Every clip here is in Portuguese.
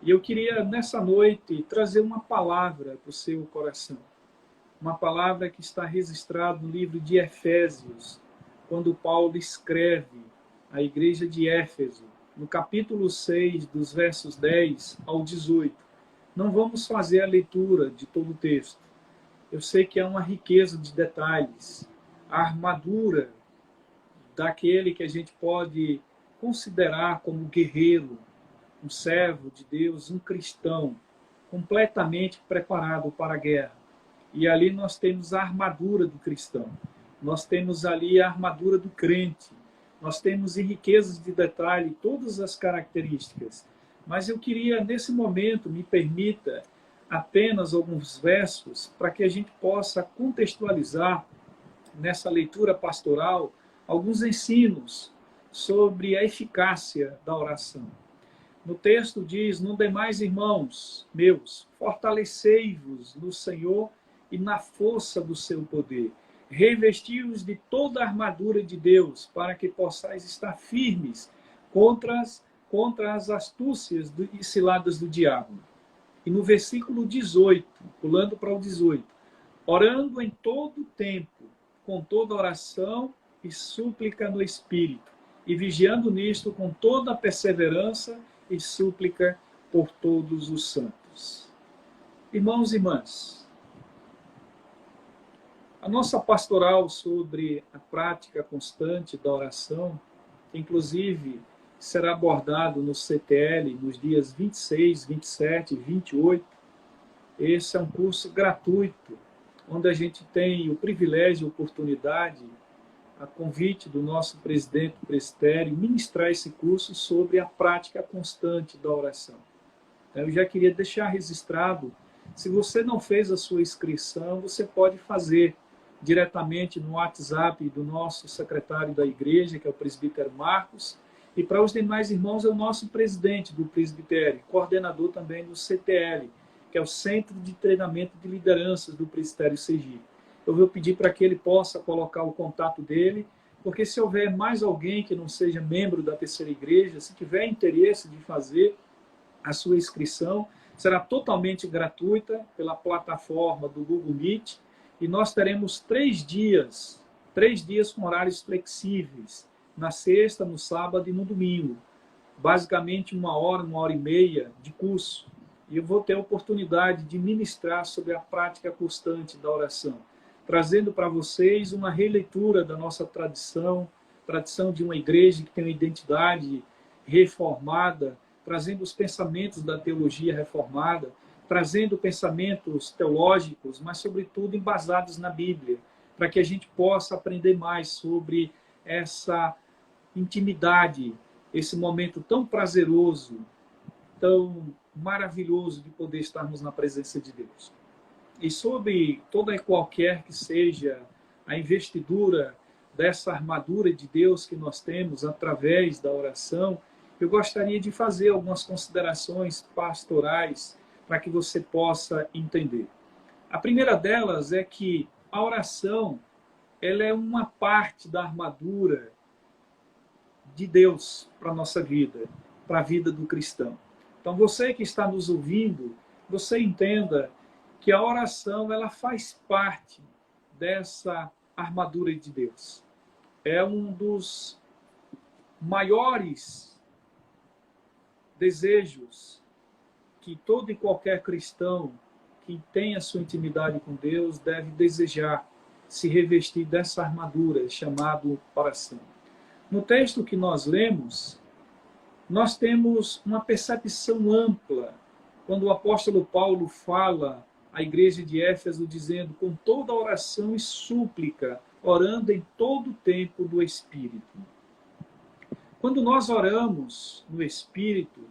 E eu queria, nessa noite, trazer uma palavra para o seu coração. Uma palavra que está registrada no livro de Efésios, quando Paulo escreve à igreja de Éfeso, no capítulo 6, dos versos 10 ao 18. Não vamos fazer a leitura de todo o texto. Eu sei que é uma riqueza de detalhes. A armadura daquele que a gente pode considerar como guerreiro, um servo de Deus, um cristão, completamente preparado para a guerra. E ali nós temos a armadura do cristão. Nós temos ali a armadura do crente. Nós temos em riquezas de detalhe todas as características. Mas eu queria, nesse momento, me permita apenas alguns versos para que a gente possa contextualizar nessa leitura pastoral alguns ensinos sobre a eficácia da oração. No texto diz: "No demais, irmãos meus, fortalecei-vos no Senhor e na força do seu poder. Revesti-vos de toda a armadura de Deus, para que possais estar firmes contra as astúcias e ciladas do diabo." E no versículo 18, pulando para o 18, "Orando em todo o tempo, com toda oração e súplica no Espírito, e vigiando nisto com toda a perseverança e súplica por todos os santos." Irmãos e irmãs, a nossa pastoral sobre a prática constante da oração, que inclusive será abordado no CTL nos dias 26, 27 e 28, esse é um curso gratuito, onde a gente tem o privilégio e a oportunidade, a convite do nosso presidente do presbitério, ministrar esse curso sobre a prática constante da oração. Eu já queria deixar registrado, se você não fez a sua inscrição, você pode fazer diretamente no WhatsApp do nosso secretário da igreja, que é o presbítero Marcos, e para os demais irmãos é o nosso presidente do presbitério, coordenador também do CTL, que é o Centro de Treinamento de Lideranças do Presbitério Sergipe. Eu vou pedir para que ele possa colocar o contato dele, porque se houver mais alguém que não seja membro da terceira igreja, se tiver interesse de fazer a sua inscrição, será totalmente gratuita pela plataforma do Google Meet, e nós teremos 3 dias com horários flexíveis, na sexta, no sábado e no domingo. Basicamente 1 hora e meia de curso. E eu vou ter a oportunidade de ministrar sobre a prática constante da oração, trazendo para vocês uma releitura da nossa tradição de uma igreja que tem uma identidade reformada, trazendo os pensamentos da teologia reformada, trazendo pensamentos teológicos, mas, sobretudo, embasados na Bíblia, para que a gente possa aprender mais sobre essa intimidade, esse momento tão prazeroso, tão maravilhoso de poder estarmos na presença de Deus. E sobre toda e qualquer que seja a investidura dessa armadura de Deus que nós temos através da oração, eu gostaria de fazer algumas considerações pastorais para que você possa entender. A primeira delas é que a oração, ela é uma parte da armadura de Deus para a nossa vida, para a vida do cristão. Então, você que está nos ouvindo, você entenda que a oração, ela faz parte dessa armadura de Deus. É um dos maiores desejos que todo e qualquer cristão que tem a sua intimidade com Deus deve desejar se revestir dessa armadura chamada oração. No texto que nós lemos, nós temos uma percepção ampla quando o apóstolo Paulo fala à igreja de Éfeso dizendo: com toda oração e súplica, orando em todo o tempo do Espírito. Quando nós oramos no Espírito,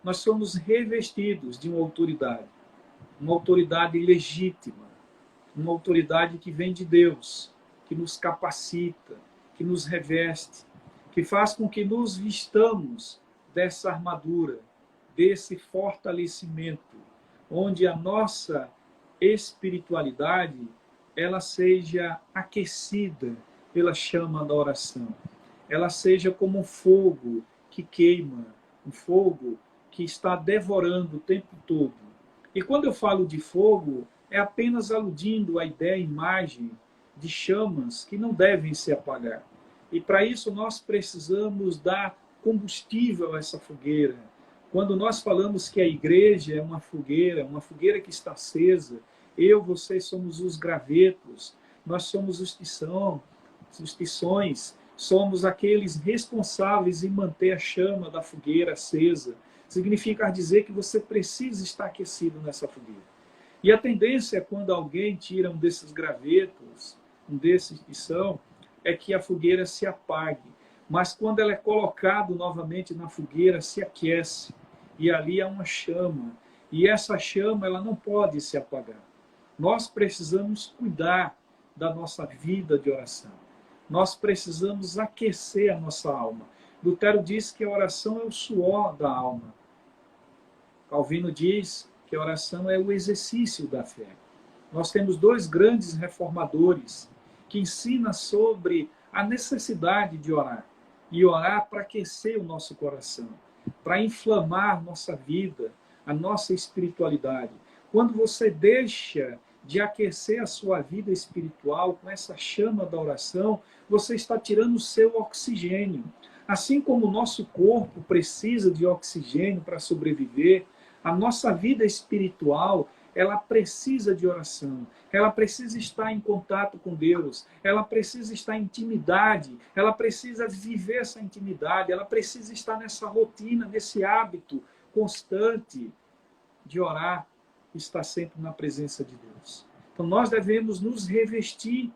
nós somos revestidos de uma autoridade legítima, uma autoridade que vem de Deus, que nos capacita, que nos reveste, que faz com que nos vistamos dessa armadura, desse fortalecimento, onde a nossa espiritualidade ela seja aquecida pela chama da oração, ela seja como um fogo que queima, um fogo que está devorando o tempo todo. E quando eu falo de fogo, é apenas aludindo à ideia, à imagem de chamas que não devem se apagar. E para isso nós precisamos dar combustível a essa fogueira. Quando nós falamos que a igreja é uma fogueira que está acesa, eu, vocês somos os gravetos, nós somos os tições, somos aqueles responsáveis em manter a chama da fogueira acesa. Significa dizer que você precisa estar aquecido nessa fogueira. E a tendência é quando alguém tira um desses gravetos, um desses tição, é que a fogueira se apague. Mas quando ela é colocada novamente na fogueira, se aquece. E ali há uma chama. E essa chama ela não pode se apagar. Nós precisamos cuidar da nossa vida de oração. Nós precisamos aquecer a nossa alma. Lutero diz que a oração é o suor da alma. Calvino diz que a oração é o exercício da fé. Nós temos dois grandes reformadores que ensinam sobre a necessidade de orar. E orar para aquecer o nosso coração, para inflamar nossa vida, a nossa espiritualidade. Quando você deixa de aquecer a sua vida espiritual com essa chama da oração, você está tirando o seu oxigênio. Assim como o nosso corpo precisa de oxigênio para sobreviver, a nossa vida espiritual, ela precisa de oração, ela precisa estar em contato com Deus, ela precisa estar em intimidade, ela precisa viver essa intimidade, ela precisa estar nessa rotina, nesse hábito constante de orar, estar sempre na presença de Deus. Então nós devemos nos revestir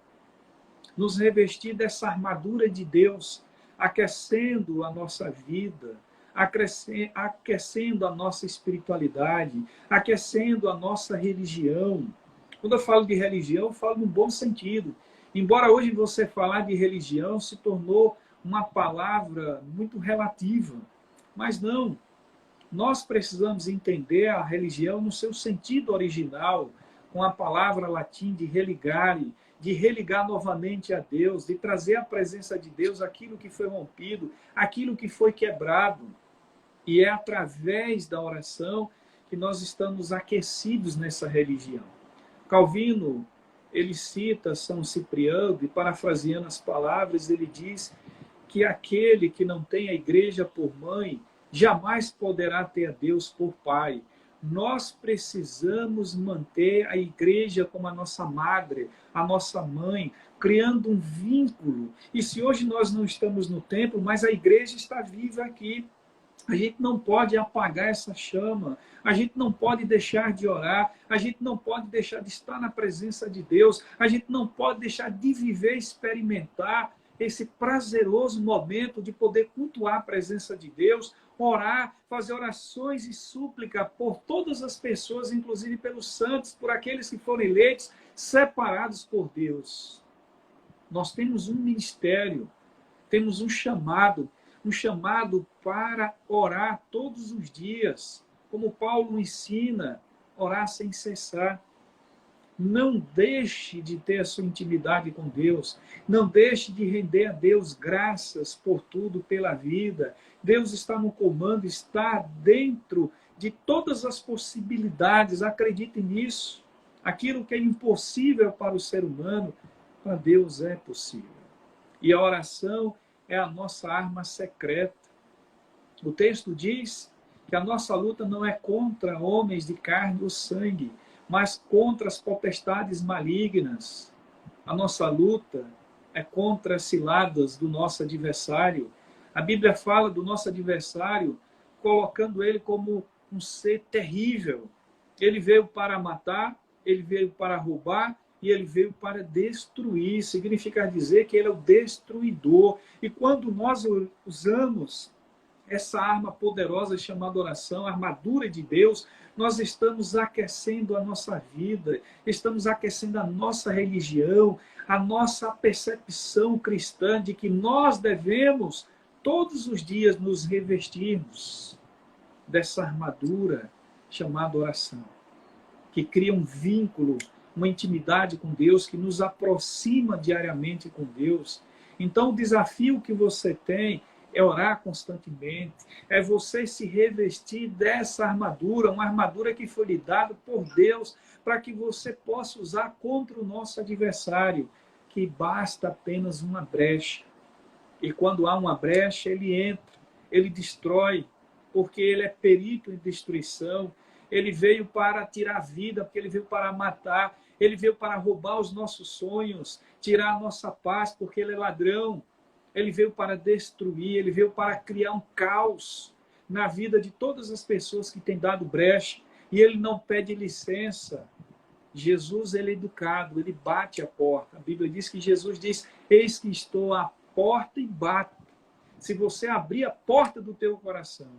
dessa armadura de Deus, aquecendo a nossa vida, aquecendo a nossa espiritualidade, aquecendo a nossa religião. Quando eu falo de religião, eu falo no bom sentido. Embora hoje você falar de religião se tornou uma palavra muito relativa, mas não. Nós precisamos entender a religião no seu sentido original, com a palavra latim de religare, de religar novamente a Deus, de trazer à presença de Deus aquilo que foi rompido, aquilo que foi quebrado. E é através da oração que nós estamos aquecidos nessa religião. Calvino, ele cita São Cipriano, e parafraseando as palavras, ele diz que aquele que não tem a igreja por mãe, jamais poderá ter a Deus por pai. Nós precisamos manter a igreja como a nossa madre, a nossa mãe, criando um vínculo. E se hoje nós não estamos no templo, mas a igreja está viva aqui, a gente não pode apagar essa chama, a gente não pode deixar de orar, a gente não pode deixar de estar na presença de Deus, a gente não pode deixar de viver, experimentar esse prazeroso momento de poder cultuar a presença de Deus, orar, fazer orações e súplica por todas as pessoas, inclusive pelos santos, por aqueles que foram eleitos, separados por Deus. Nós temos um ministério, temos um chamado para orar todos os dias, como Paulo ensina, orar sem cessar. Não deixe de ter a sua intimidade com Deus, não deixe de render a Deus graças por tudo, pela vida. Deus está no comando, está dentro de todas as possibilidades, acredite nisso. Aquilo que é impossível para o ser humano, para Deus é possível. E a oração é a nossa arma secreta. O texto diz que a nossa luta não é contra homens de carne ou sangue, mas contra as potestades malignas. A nossa luta é contra as ciladas do nosso adversário. A Bíblia fala do nosso adversário colocando ele como um ser terrível. Ele veio para matar, ele veio para roubar, e ele veio para destruir. Significa dizer que ele é o destruidor. E quando nós usamos essa arma poderosa chamada oração, a armadura de Deus, nós estamos aquecendo a nossa vida, estamos aquecendo a nossa religião, a nossa percepção cristã de que nós devemos todos os dias nos revestirmos dessa armadura chamada oração, que cria um vínculo, uma intimidade com Deus, que nos aproxima diariamente com Deus. Então, o desafio que você tem é orar constantemente, é você se revestir dessa armadura, uma armadura que foi lhe dada por Deus, para que você possa usar contra o nosso adversário, que basta apenas uma brecha. E quando há uma brecha, ele entra, ele destrói, porque ele é perito em destruição. Ele veio para tirar a vida, porque ele veio para matar, ele veio para roubar os nossos sonhos, tirar a nossa paz, porque ele é ladrão. Ele veio para destruir, ele veio para criar um caos na vida de todas as pessoas que têm dado brecha. E ele não pede licença. Jesus, ele é educado, ele bate a porta. A Bíblia diz que Jesus diz: eis que estou à porta e bato. Se você abrir a porta do teu coração,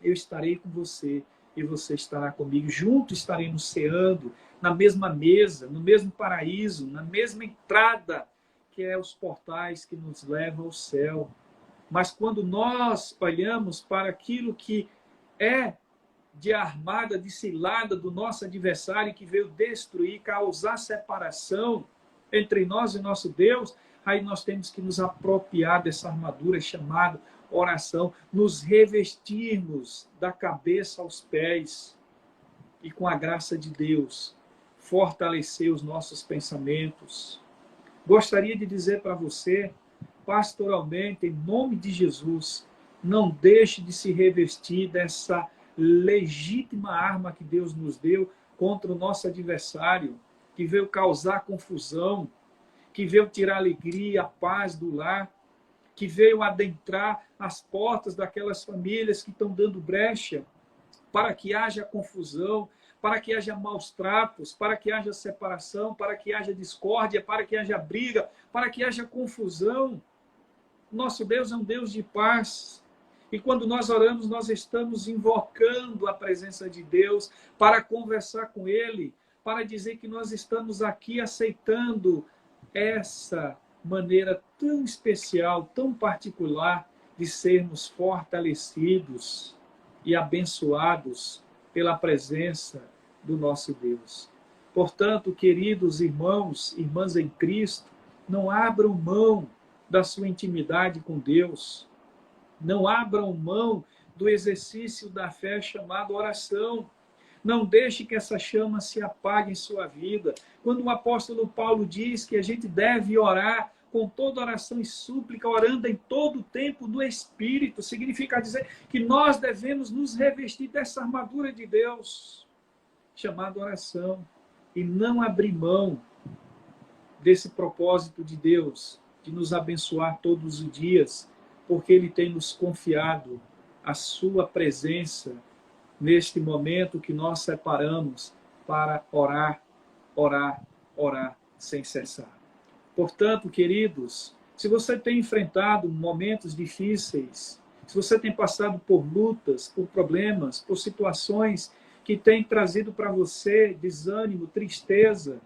eu estarei com você e você estará comigo. Juntos estaremos ceando na mesma mesa, no mesmo paraíso, na mesma entrada, que é os portais que nos levam ao céu. Mas quando nós olhamos para aquilo que é de armada, de cilada do nosso adversário, que veio destruir, causar separação entre nós e nosso Deus, aí nós temos que nos apropriar dessa armadura chamada oração, nos revestirmos da cabeça aos pés e, com a graça de Deus, fortalecer os nossos pensamentos. Gostaria de dizer para você, pastoralmente, em nome de Jesus, não deixe de se revestir dessa legítima arma que Deus nos deu contra o nosso adversário, que veio causar confusão, que veio tirar a alegria, a paz do lar, que veio adentrar as portas daquelas famílias que estão dando brecha para que haja confusão, para que haja maus tratos, para que haja separação, para que haja discórdia, para que haja briga, para que haja confusão. Nosso Deus é um Deus de paz. E quando nós oramos, nós estamos invocando a presença de Deus para conversar com Ele, para dizer que nós estamos aqui aceitando essa maneira tão especial, tão particular de sermos fortalecidos e abençoados pela presença do nosso Deus. Portanto, queridos irmãos, irmãs em Cristo, não abram mão da sua intimidade com Deus. Não abram mão do exercício da fé chamado oração. Não deixe que essa chama se apague em sua vida. Quando o apóstolo Paulo diz que a gente deve orar com toda oração e súplica, orando em todo o tempo no Espírito, significa dizer que nós devemos nos revestir dessa armadura de Deus, chamada oração, e não abrir mão desse propósito de Deus, de nos abençoar todos os dias, porque Ele tem nos confiado a sua presença neste momento que nós separamos para orar, orar, orar sem cessar. Portanto, queridos, se você tem enfrentado momentos difíceis, se você tem passado por lutas, por problemas, por situações que têm trazido para você desânimo, tristeza,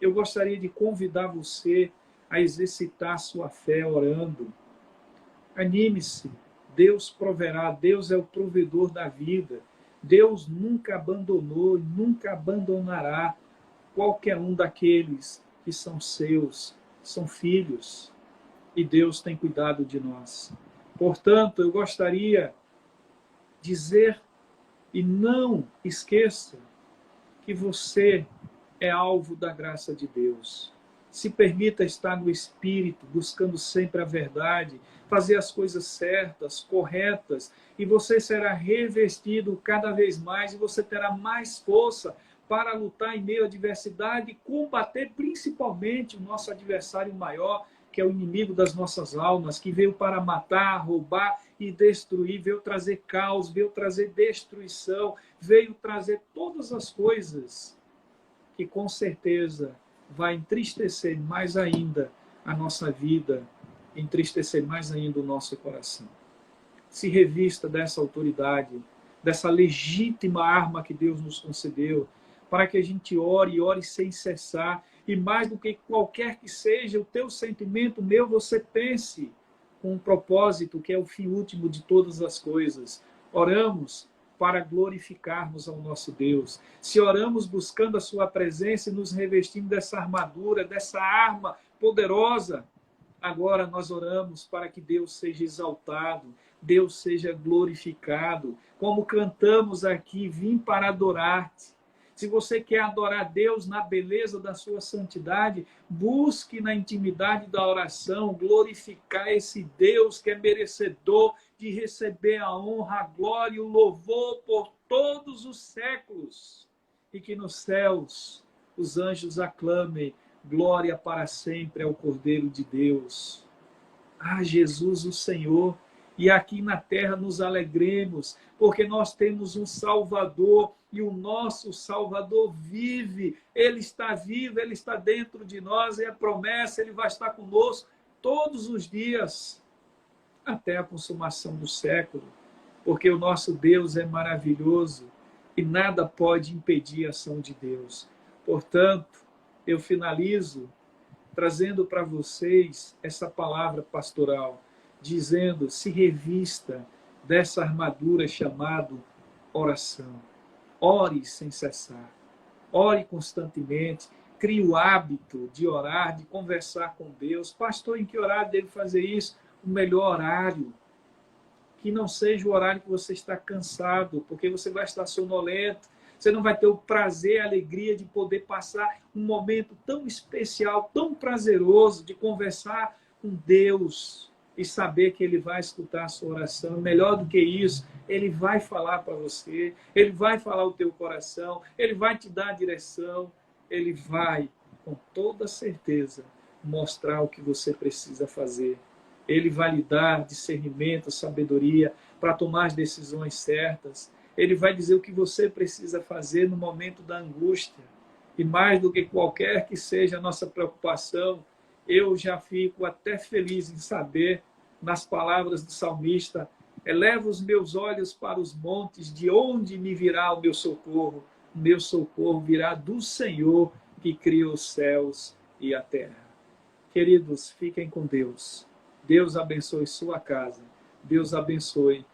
eu gostaria de convidar você a exercitar sua fé orando. Anime-se, Deus proverá, Deus é o provedor da vida. Deus nunca abandonou e nunca abandonará qualquer um daqueles que são seus, são filhos, e Deus tem cuidado de nós. Portanto, eu gostaria de dizer, e não esqueça, que você é alvo da graça de Deus. Se permita estar no Espírito, buscando sempre a verdade, fazer as coisas certas, corretas, e você será revestido cada vez mais, e você terá mais força para lutar em meio à adversidade e combater principalmente o nosso adversário maior, que é o inimigo das nossas almas, que veio para matar, roubar e destruir, veio trazer caos, veio trazer destruição, veio trazer todas as coisas que com certeza vai entristecer mais ainda a nossa vida, entristecer mais ainda o nosso coração. Se revista dessa autoridade, dessa legítima arma que Deus nos concedeu, para que a gente ore e ore sem cessar, e mais do que qualquer que seja o teu sentimento, o meu, você pense com um propósito que é o fim último de todas as coisas. Oramos para glorificarmos ao nosso Deus. Se oramos buscando a sua presença e nos revestindo dessa armadura, dessa arma poderosa, Agora nós oramos para que Deus seja exaltado, Deus seja glorificado. Como cantamos aqui, vim para adorar-te. Se você quer adorar Deus na beleza da sua santidade, busque na intimidade da oração glorificar esse Deus que é merecedor de receber a honra, a glória e o louvor por todos os séculos. E que nos céus os anjos aclamem glória para sempre ao Cordeiro de Deus. Ah, Jesus o Senhor. E aqui na terra nos alegremos, porque nós temos um Salvador, e o nosso Salvador vive, Ele está vivo, Ele está dentro de nós, e a promessa, Ele vai estar conosco todos os dias, até a consumação do século, porque o nosso Deus é maravilhoso, e nada pode impedir a ação de Deus. Portanto, eu finalizo trazendo para vocês essa palavra pastoral, dizendo, se revista dessa armadura chamada oração. Ore sem cessar. Ore constantemente. Crie o hábito de orar, de conversar com Deus. Pastor, em que horário devo fazer isso? O melhor horário. Que não seja o horário que você está cansado, porque você vai estar sonolento. Você não vai ter o prazer, a alegria de poder passar um momento tão especial, tão prazeroso, de conversar com Deus e saber que Ele vai escutar a sua oração. Melhor do que isso, Ele vai falar para você, Ele vai falar o teu coração, Ele vai te dar a direção, Ele vai, com toda certeza, mostrar o que você precisa fazer. Ele vai lhe dar discernimento, sabedoria para tomar as decisões certas. Ele vai dizer o que você precisa fazer no momento da angústia. E mais do que qualquer que seja a nossa preocupação, eu já fico até feliz em saber, nas palavras do salmista, eleva os meus olhos para os montes, de onde me virá o meu socorro? O meu socorro virá do Senhor, que criou os céus e a terra. Queridos, fiquem com Deus. Deus abençoe sua casa. Deus abençoe